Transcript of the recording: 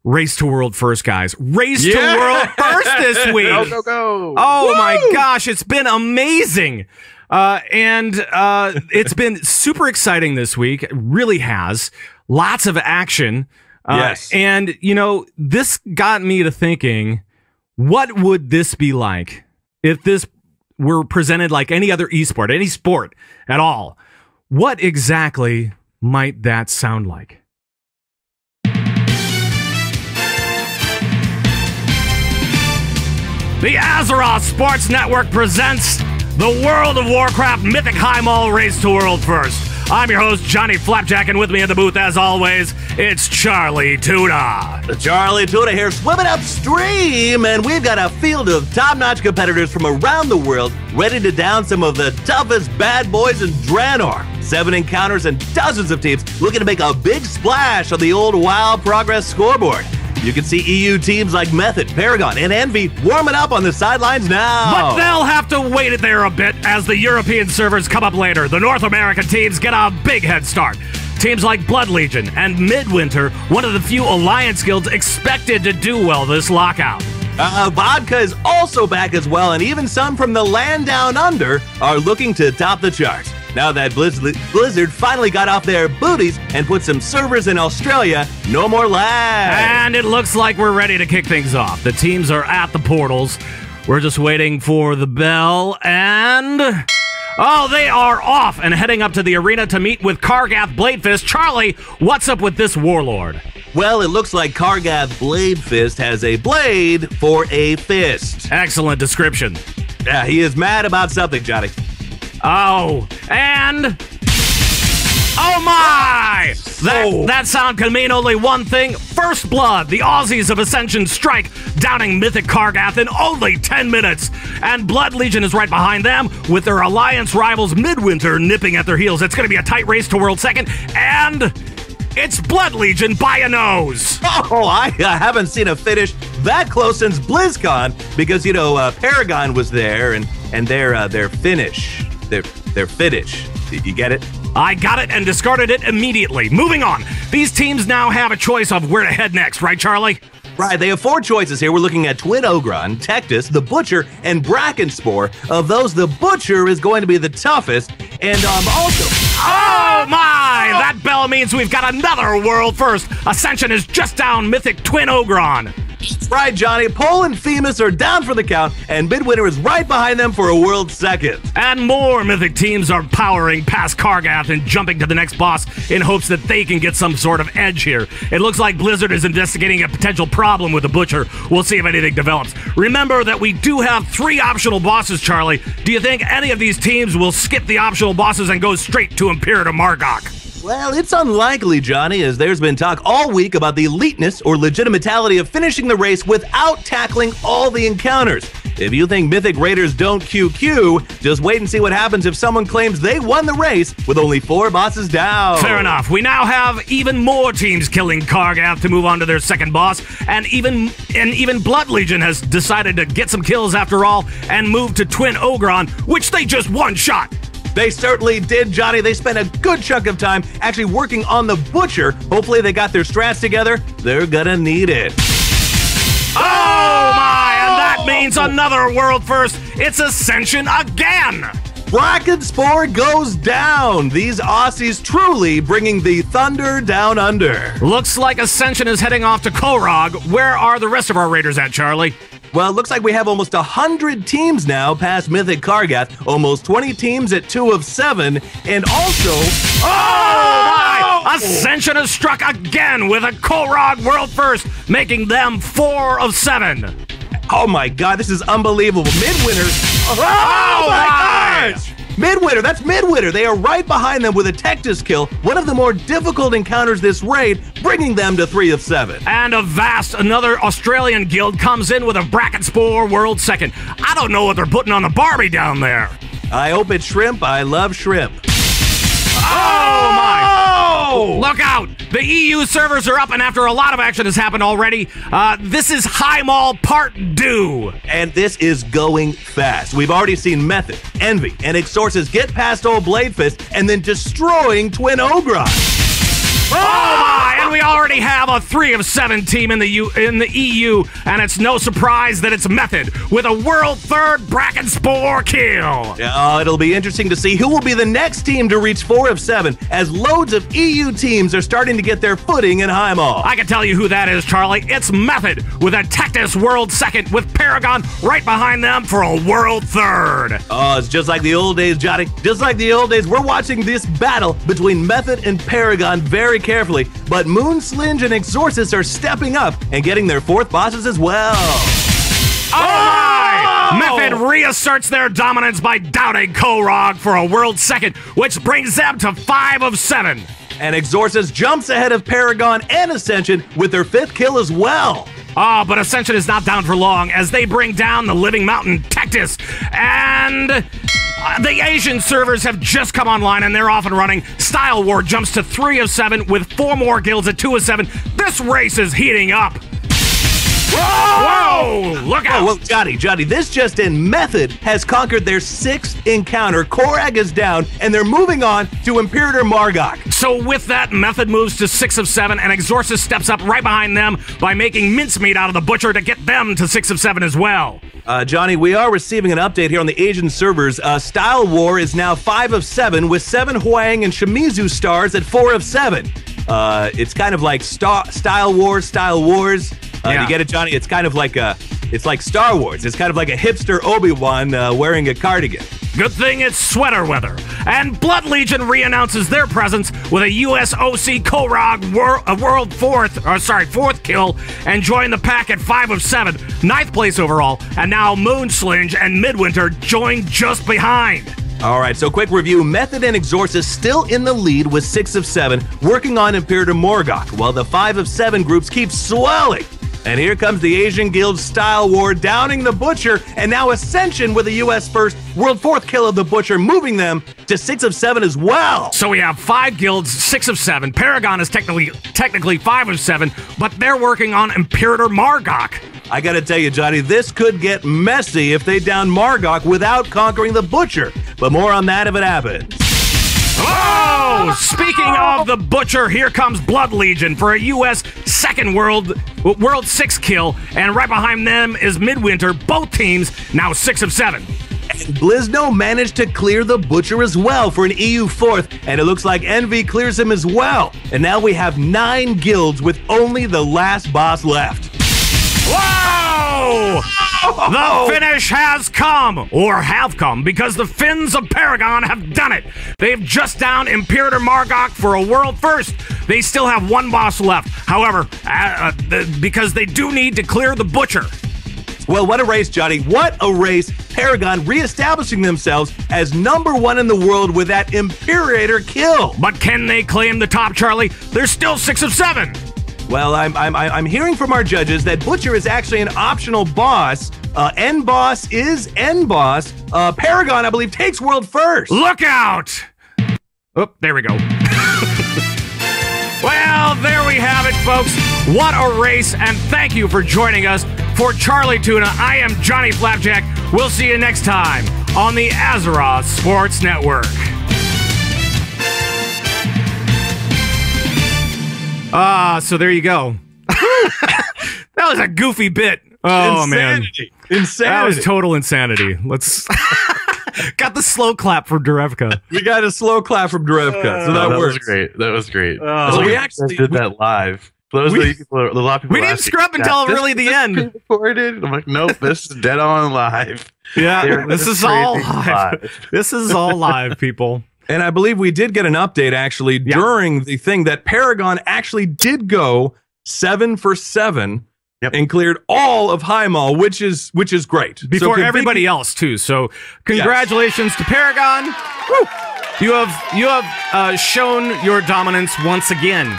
Race to World First, guys. Race to World First this week. Go, go, go. Oh, woo! My gosh. It's been amazing. And it's been super exciting this week. It really has. Lots of action. Yes. And, you know, this got me to thinking, what would this be like if this were presented like any other esport, any sport at all? What exactly might that sound like? The Azeroth Sports Network presents the World of Warcraft Mythic Highmaul Race to World First. I'm your host, Johnny Flapjack, and with me in the booth, as always, it's Charlie Tuna. Charlie Tuna here, swimming upstream, and we've got a field of top-notch competitors from around the world ready to down some of the toughest bad boys in Draenor. 7 encounters and dozens of teams looking to make a big splash on the old WoW progress scoreboard. You can see EU teams like Method, Paragon, and Envy warming up on the sidelines now. But they'll have to wait it there a bit as the European servers come up later. The North American teams get a big head start. Teams like Blood Legion and Midwinter, one of the few alliance guilds expected to do well this lockout. Vodka is also back as well, and even some from the land down under are looking to top the charts. Now that Blizzard finally got off their booties and put some servers in Australia, no more lag. And it looks like we're ready to kick things off. The teams are at the portals. We're just waiting for the bell, and... oh, they are off and heading up to the arena to meet with Kargath Bladefist. Charlie, what's up with this warlord? Well, it looks like Kargath Bladefist has a blade for a fist. Excellent description. Yeah, he is mad about something, Johnny. Oh, and... oh my! That sound can mean only one thing. First blood. The Aussies of Ascension strike, downing Mythic Kargath in only 10 minutes. And Blood Legion is right behind them, with their alliance rivals Midwinter nipping at their heels. It's going to be a tight race to World Second, and... it's Blood Legion by a nose. Oh, I haven't seen a finish that close since BlizzCon, because, you know, Paragon was there, and their finish. Their finish. You get it? I got it and discarded it immediately. Moving on. These teams now have a choice of where to head next, right, Charlie? Right, they have 4 choices here. We're looking at Twin Ogron, Tectus, the Butcher, and Brackenspore. Of those, the Butcher is going to be the toughest, and also... oh my! That bell means we've got another world first. Ascension is just down Mythic Twin Ogron. Right, Johnny. Pole and Themis are down for the count, and Midwinter is right behind them for a world second. And more Mythic teams are powering past Kargath and jumping to the next boss in hopes that they can get some sort of edge here. It looks like Blizzard is investigating a potential problem with the Butcher. We'll see if anything develops. Remember that we do have 3 optional bosses, Charlie. Do you think any of these teams will skip the optional bosses and go straight to Imperator Margok? Well, it's unlikely, Johnny, as there's been talk all week about the eliteness or legitimatality of finishing the race without tackling all the encounters. If you think Mythic Raiders don't QQ, just wait and see what happens if someone claims they won the race with only 4 bosses down. Fair enough. We now have even more teams killing Kargath to move on to their second boss, and even Blood Legion has decided to get some kills after all and move to Twin Ogron, which they just one-shot. They certainly did, Johnny. They spent a good chunk of time actually working on the Butcher. Hopefully they got their strats together. They're gonna need it. Oh my! And that means another world first. It's Ascension again. Brackenspore goes down. These Aussies truly bringing the thunder down under. Looks like Ascension is heading off to Korog. Where are the rest of our raiders at, Charlie? Well, it looks like we have almost 100 teams now past Mythic Kargath, almost 20 teams at 2 of 7, and also... oh my! Ascension has struck again with a Korog world first, making them 4 of 7. Oh my god, this is unbelievable. Midwinter... oh my gosh! Midwinter, that's Midwinter. They are right behind them with a Tectus kill, one of the more difficult encounters this raid, bringing them to 3 of 7. And another Australian guild comes in with a Brackenspore world second. I don't know what they're putting on the Barbie down there. I hope it's shrimp. I love shrimp. Oh my! Look out! The EU servers are up, and after a lot of action has happened already, this is Highmaul Part 2. And this is going fast. We've already seen Method, Envy, and Exorcist get past old Bladefist and then destroying Twin Ogron. Oh my! And we already have a 3 of 7 team in the EU, and it's no surprise that it's Method with a world third bracket spore kill. It'll be interesting to see who will be the next team to reach 4 of 7, as loads of EU teams are starting to get their footing in Highmaul. I can tell you who that is, Charlie. It's Method with a Tectus world second, with Paragon right behind them for a world third. Oh, it's just like the old days, Johnny. Just like the old days. We're watching this battle between Method and Paragon very carefully, but Moon, Slinge, and Exorcist are stepping up and getting their 4th bosses as well. Oh my! Method reasserts their dominance by downing Korog for a world second, which brings them to 5 of 7. And Exorcist jumps ahead of Paragon and Ascension with their 5th kill as well. Oh, but Ascension is not down for long as they bring down the Living Mountain Tectus. And the Asian servers have just come online and they're off and running. Style War jumps to 3 of 7 with 4 more guilds at 2 of 7. This race is heating up. Whoa! Look out! Well, Johnny, this just in. Method has conquered their 6th encounter. Korag is down, and they're moving on to Imperator Margok. So with that, Method moves to 6 of 7, and Exorcist steps up right behind them by making mincemeat out of the Butcher to get them to 6 of 7 as well. Johnny, we are receiving an update here on the Asian servers. Style War is now 5 of 7 with 7 Huang and Shimizu stars at 4 of 7. It's kind of like Style Wars. Yeah. You get it, Johnny? It's kind of like it's like Star Wars. It's kind of like a hipster Obi-Wan wearing a cardigan. Good thing it's sweater weather. And Blood Legion re-announces their presence with a US OC Korog world 4th kill, and join the pack at 5 of 7, 9th place overall. And now Moon, Slinge, and Midwinter join just behind. All right, so quick review. Method and Exorcist still in the lead with 6 of 7, working on Imperator Morgok, while the 5 of 7 groups keep swelling. And here comes the Asian Guild Style War, downing the Butcher, and now Ascension with a US first, world 4th kill of the Butcher, moving them to 6 of 7 as well. So we have 5 guilds, 6 of 7. Paragon is technically 5 of 7, but they're working on Imperator Margok. I gotta tell you, Johnny, this could get messy if they down Margok without conquering the Butcher. But more on that if it happens. Oh! Speaking of the Butcher, here comes Blood Legion for a US second world 6 kill, and right behind them is Midwinter, both teams now 6 of 7. And Blizno managed to clear the Butcher as well for an EU 4th, and it looks like Envy clears him as well. And now we have 9 guilds with only the last boss left. Whoa! The finish has come, or have come, because the Finns of Paragon have done it. They've just downed Imperator Margok for a world first. They still have 1 boss left, however, because they do need to clear the Butcher. Well, what a race, Johnny. What a race. Paragon reestablishing themselves as #1 in the world with that Imperator kill. But can they claim the top, Charlie? They're still 6 of 7. Well, I'm hearing from our judges that Butcher is actually an optional boss. End boss is end boss. Paragon, I believe, takes world first. Look out! Oh, there we go. Well, there we have it, folks. What a race, and thank you for joining us. For Charlie Tuna, I am Johnny Flapjack. We'll see you next time on the Azeroth Sports Network. So there you go. That was a goofy bit. Oh, Insanity. man. Insanity. That was total insanity. Let's... Got the slow clap from Derevka. We got a slow clap from Derevka, so that works. Was great. That was great. So we actually did that live. A lot of people we didn't scrub until really the end. Recorded. I'm like, nope, this is dead on live. Yeah, this is all live. This is all live, people. And I believe we did get an update actually during the thing that Paragon actually did go 7 for 7 and cleared all of Highmaul, which is great. Before everybody else too. So congratulations to Paragon. Woo! You have shown your dominance once again.